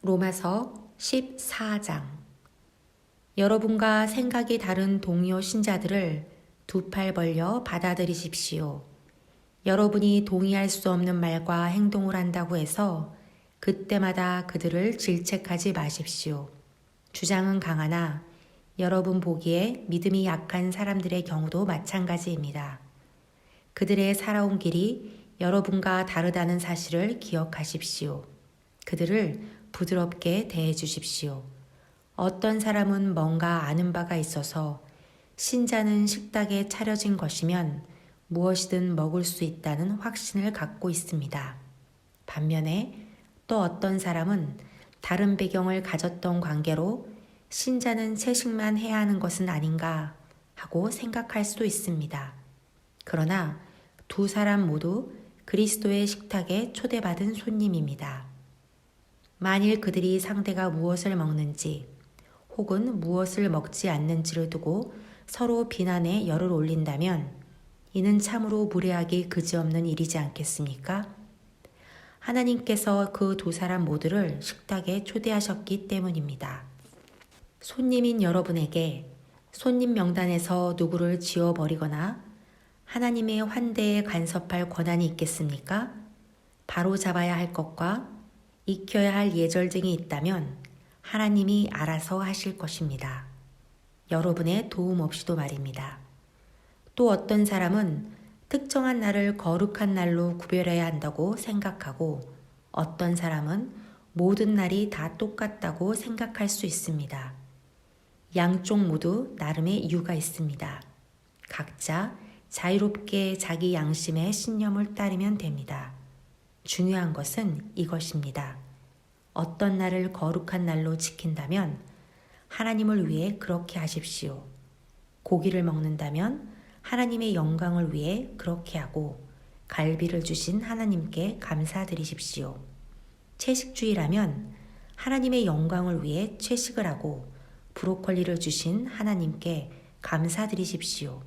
로마서 14장. 여러분과 생각이 다른 동료 신자들을 두 팔 벌려 받아들이십시오. 여러분이 동의할 수 없는 말과 행동을 한다고 해서 그때마다 그들을 질책하지 마십시오. 주장은 강하나 여러분 보기에 믿음이 약한 사람들의 경우도 마찬가지입니다. 그들의 살아온 길이 여러분과 다르다는 사실을 기억하십시오. 그들을 부드럽게 대해 주십시오. 어떤 사람은 뭔가 아는 바가 있어서 신자는 식탁에 차려진 것이면 무엇이든 먹을 수 있다는 확신을 갖고 있습니다. 반면에 또 어떤 사람은 다른 배경을 가졌던 관계로 신자는 채식만 해야 하는 것은 아닌가 하고 생각할 수도 있습니다. 그러나 두 사람 모두 그리스도의 식탁에 초대받은 손님입니다. 만일 그들이 상대가 무엇을 먹는지 혹은 무엇을 먹지 않는지를 두고 서로 비난에 열을 올린다면 이는 참으로 무례하기 그지없는 일이지 않겠습니까? 하나님께서 그 두 사람 모두를 식탁에 초대하셨기 때문입니다. 손님인 여러분에게 손님 명단에서 누구를 지워버리거나 하나님의 환대에 간섭할 권한이 있겠습니까? 바로 잡아야 할 것과 익혀야 할 예절 등이 있다면 하나님이 알아서 하실 것입니다. 여러분의 도움 없이도 말입니다. 또 어떤 사람은 특정한 날을 거룩한 날로 구별해야 한다고 생각하고 어떤 사람은 모든 날이 다 똑같다고 생각할 수 있습니다. 양쪽 모두 나름의 이유가 있습니다. 각자 자유롭게 자기 양심의 신념을 따르면 됩니다. 중요한 것은 이것입니다. 어떤 날을 거룩한 날로 지킨다면 하나님을 위해 그렇게 하십시오. 고기를 먹는다면 하나님의 영광을 위해 그렇게 하고 갈비를 주신 하나님께 감사드리십시오. 채식주의라면 하나님의 영광을 위해 채식을 하고 브로콜리를 주신 하나님께 감사드리십시오.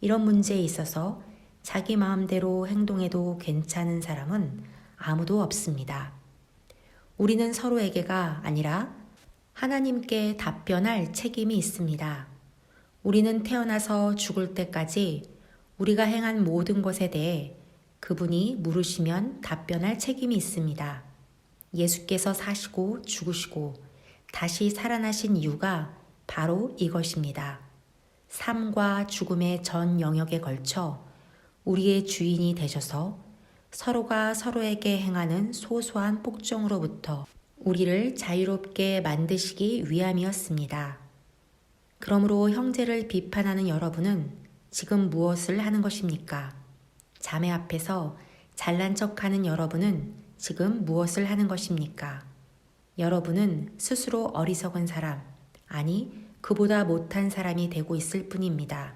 이런 문제에 있어서 자기 마음대로 행동해도 괜찮은 사람은 아무도 없습니다. 우리는 서로에게가 아니라 하나님께 답변할 책임이 있습니다. 우리는 태어나서 죽을 때까지 우리가 행한 모든 것에 대해 그분이 물으시면 답변할 책임이 있습니다. 예수께서 사시고 죽으시고 다시 살아나신 이유가 바로 이것입니다. 삶과 죽음의 전 영역에 걸쳐 우리의 주인이 되셔서 서로가 서로에게 행하는 소소한 폭정으로부터 우리를 자유롭게 만드시기 위함이었습니다. 그러므로 형제를 비판하는 여러분은 지금 무엇을 하는 것입니까? 자매 앞에서 잘난 척하는 여러분은 지금 무엇을 하는 것입니까? 여러분은 스스로 어리석은 사람, 아니 그보다 못한 사람이 되고 있을 뿐입니다.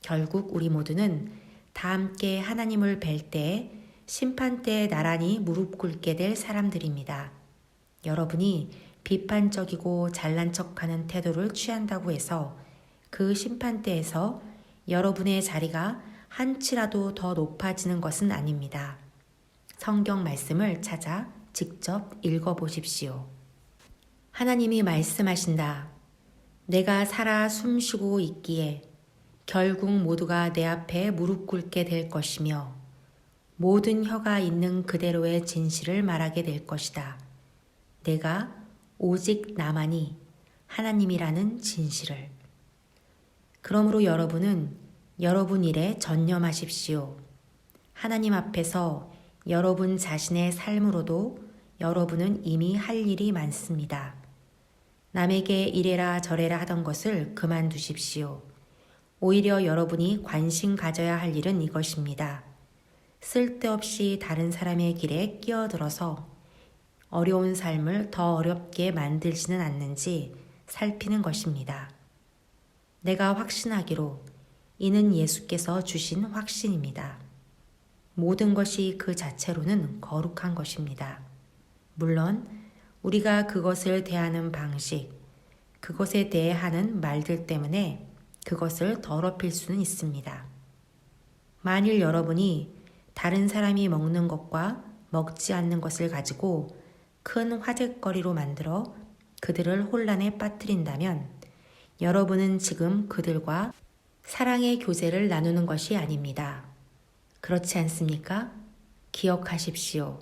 결국 우리 모두는 다 함께 하나님을 뵐 때에 심판대에 나란히 무릎 꿇게 될 사람들입니다. 여러분이 비판적이고 잘난 척하는 태도를 취한다고 해서 그 심판대에서 여러분의 자리가 한치라도 더 높아지는 것은 아닙니다. 성경 말씀을 찾아 직접 읽어보십시오. 하나님이 말씀하신다. 내가 살아 숨쉬고 있기에 결국 모두가 내 앞에 무릎 꿇게 될 것이며 모든 혀가 있는 그대로의 진실을 말하게 될 것이다. 내가 오직 나만이 하나님이라는 진실을. 그러므로 여러분은 여러분 일에 전념하십시오. 하나님 앞에서 여러분 자신의 삶으로도 여러분은 이미 할 일이 많습니다. 남에게 이래라 저래라 하던 것을 그만두십시오. 오히려 여러분이 관심 가져야 할 일은 이것입니다. 쓸데없이 다른 사람의 길에 끼어들어서 어려운 삶을 더 어렵게 만들지는 않는지 살피는 것입니다. 내가 확신하기로 이는 예수께서 주신 확신입니다. 모든 것이 그 자체로는 거룩한 것입니다. 물론 우리가 그것을 대하는 방식, 그것에 대해 하는 말들 때문에 그것을 더럽힐 수는 있습니다. 만일 여러분이 다른 사람이 먹는 것과 먹지 않는 것을 가지고 큰 화제거리로 만들어 그들을 혼란에 빠뜨린다면 여러분은 지금 그들과 사랑의 교제를 나누는 것이 아닙니다. 그렇지 않습니까? 기억하십시오.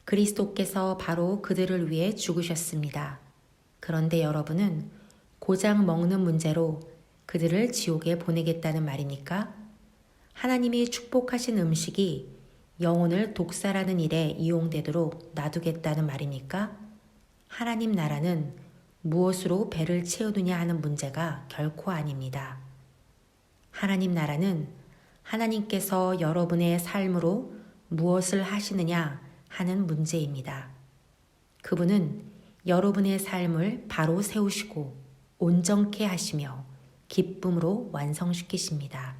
그리스도께서 바로 그들을 위해 죽으셨습니다. 그런데 여러분은 고작 먹는 문제로 그들을 지옥에 보내겠다는 말입니까? 하나님이 축복하신 음식이 영혼을 독살하는 일에 이용되도록 놔두겠다는 말입니까? 하나님 나라는 무엇으로 배를 채우느냐 하는 문제가 결코 아닙니다. 하나님 나라는 하나님께서 여러분의 삶으로 무엇을 하시느냐 하는 문제입니다. 그분은 여러분의 삶을 바로 세우시고 온전케 하시며 기쁨으로 완성시키십니다.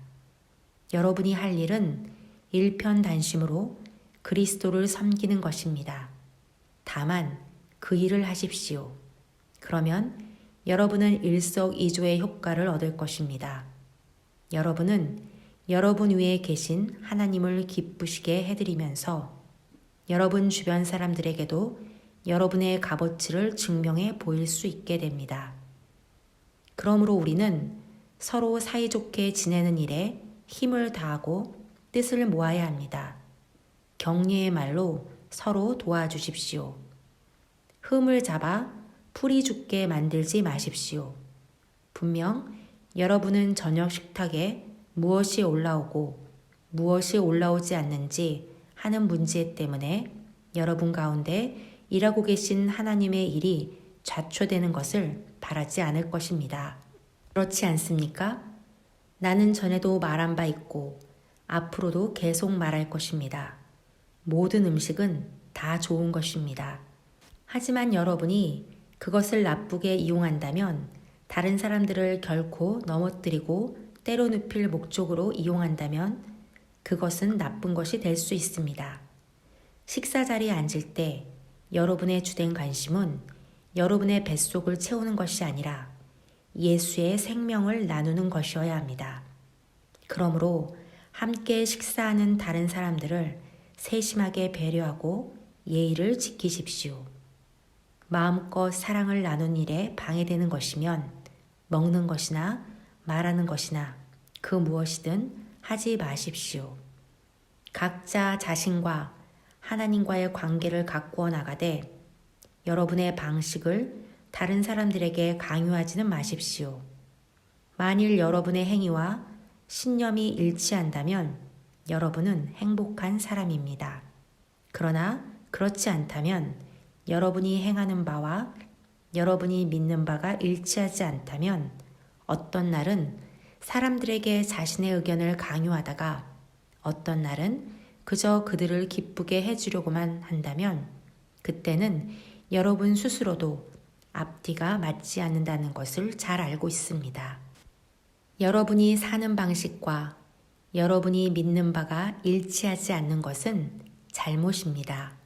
여러분이 할 일은 일편단심으로 그리스도를 섬기는 것입니다. 다만 그 일을 하십시오. 그러면 여러분은 일석이조의 효과를 얻을 것입니다. 여러분은 여러분 위에 계신 하나님을 기쁘시게 해드리면서 여러분 주변 사람들에게도 여러분의 값어치를 증명해 보일 수 있게 됩니다. 그러므로 우리는 서로 사이좋게 지내는 일에 힘을 다하고 뜻을 모아야 합니다. 격려의 말로 서로 도와주십시오. 흠을 잡아 풀이 죽게 만들지 마십시오. 분명 여러분은 저녁 식탁에 무엇이 올라오고 무엇이 올라오지 않는지 하는 문제 때문에 여러분 가운데 일하고 계신 하나님의 일이 좌초되는 것을 바라지 않을 것입니다. 그렇지 않습니까? 나는 전에도 말한 바 있고 앞으로도 계속 말할 것입니다. 모든 음식은 다 좋은 것입니다. 하지만 여러분이 그것을 나쁘게 이용한다면 다른 사람들을 결코 넘어뜨리고 때로 눕힐 목적으로 이용한다면 그것은 나쁜 것이 될 수 있습니다. 식사 자리에 앉을 때 여러분의 주된 관심은 여러분의 뱃속을 채우는 것이 아니라 예수의 생명을 나누는 것이어야 합니다. 그러므로 함께 식사하는 다른 사람들을 세심하게 배려하고 예의를 지키십시오. 마음껏 사랑을 나눈 일에 방해되는 것이면 먹는 것이나 말하는 것이나 그 무엇이든 하지 마십시오. 각자 자신과 하나님과의 관계를 가꾸어 나가되 여러분의 방식을 다른 사람들에게 강요하지는 마십시오. 만일 여러분의 행위와 신념이 일치한다면 여러분은 행복한 사람입니다. 그러나 그렇지 않다면 여러분이 행하는 바와 여러분이 믿는 바가 일치하지 않다면 어떤 날은 사람들에게 자신의 의견을 강요하다가 어떤 날은 그저 그들을 기쁘게 해주려고만 한다면 그때는 여러분 스스로도 앞뒤가 맞지 않는다는 것을 잘 알고 있습니다. 여러분이 사는 방식과 여러분이 믿는 바가 일치하지 않는 것은 잘못입니다.